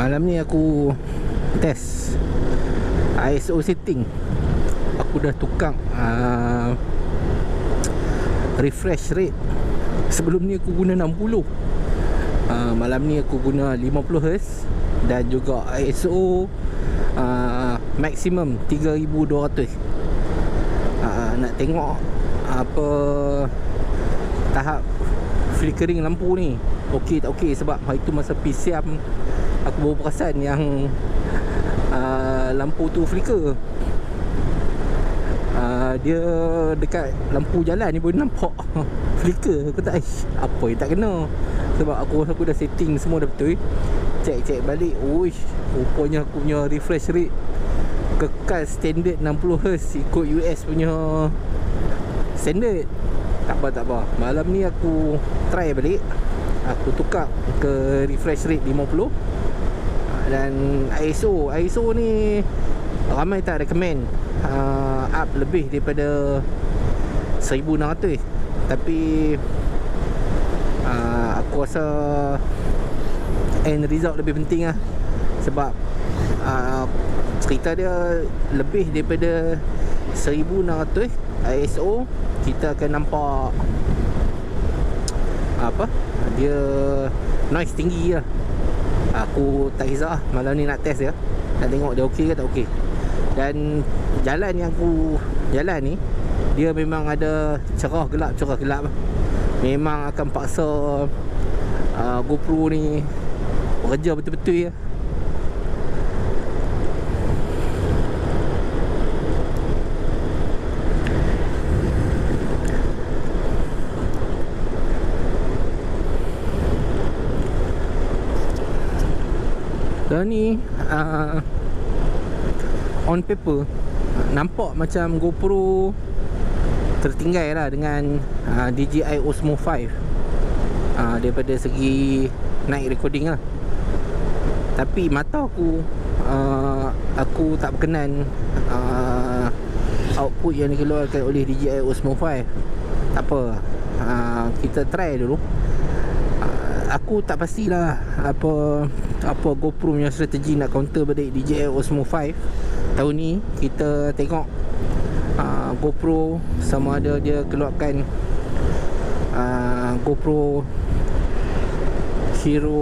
Malam ni aku test ISO setting. Aku dah tukar refresh rate. Sebelum ni aku guna 60. Malam ni aku guna 50Hz dan juga ISO maksimum 3200. Nak tengok apa tahap flickering lampu ni, okey tak okey. Sebab hari tu masa PCM aku baru perasan yang lampu tu flicker. Dia dekat lampu jalan ni pun nampak flicker. Aku tak, apa yang tak kena. Sebab aku dah setting semua dah betul. Cek balik, uish, rupanya aku punya refresh rate kekal standard 60Hz ikut US punya standard. Tak apa. Malam ni aku try balik. Aku tukar ke refresh rate 50. Dan ISO ni ramai tak recommend up lebih daripada 1600. Tapi aku rasa end result lebih penting lah. Sebab cerita dia lebih daripada 1600 ISO, kita akan nampak apa, dia noise tinggi lah. Aku tak kisah lah, malam ni nak test dia, nak tengok dia okey ke tak okey. Dan jalan yang aku jalan ni, dia memang ada cerah gelap. Memang akan paksa GoPro ni bekerja betul-betul ya. Dan ni on paper nampak macam GoPro tertinggal lah dengan DJI Osmo 5 daripada segi night recording lah. Tapi mata aku tak berkenan output yang dikeluarkan oleh DJI Osmo 5. Tak apa, kita try dulu. Aku tak pastilah apa GoPro punya strategi nak counter balik DJI Osmo 5 tahun ni. Kita tengok GoPro sama ada dia keluarkan GoPro Hero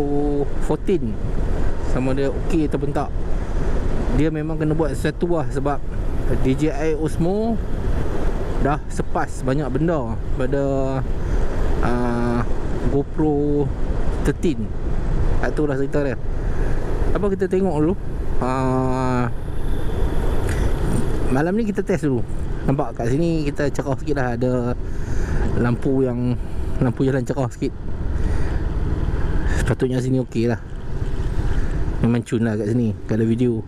14 sama ada okey ataupun tak. Dia memang kena buat sesuatu lah. Sebab DJI Osmo dah sepas banyak benda pada GoPro 13. Itulah cerita dia. Apa, kita tengok dulu. Malam ni kita test dulu. Nampak kat sini kita cerah sikit lah. Ada lampu jalan cerah sikit. Sepatutnya sini okey lah. Memang cun lah kat sini, kat ada video.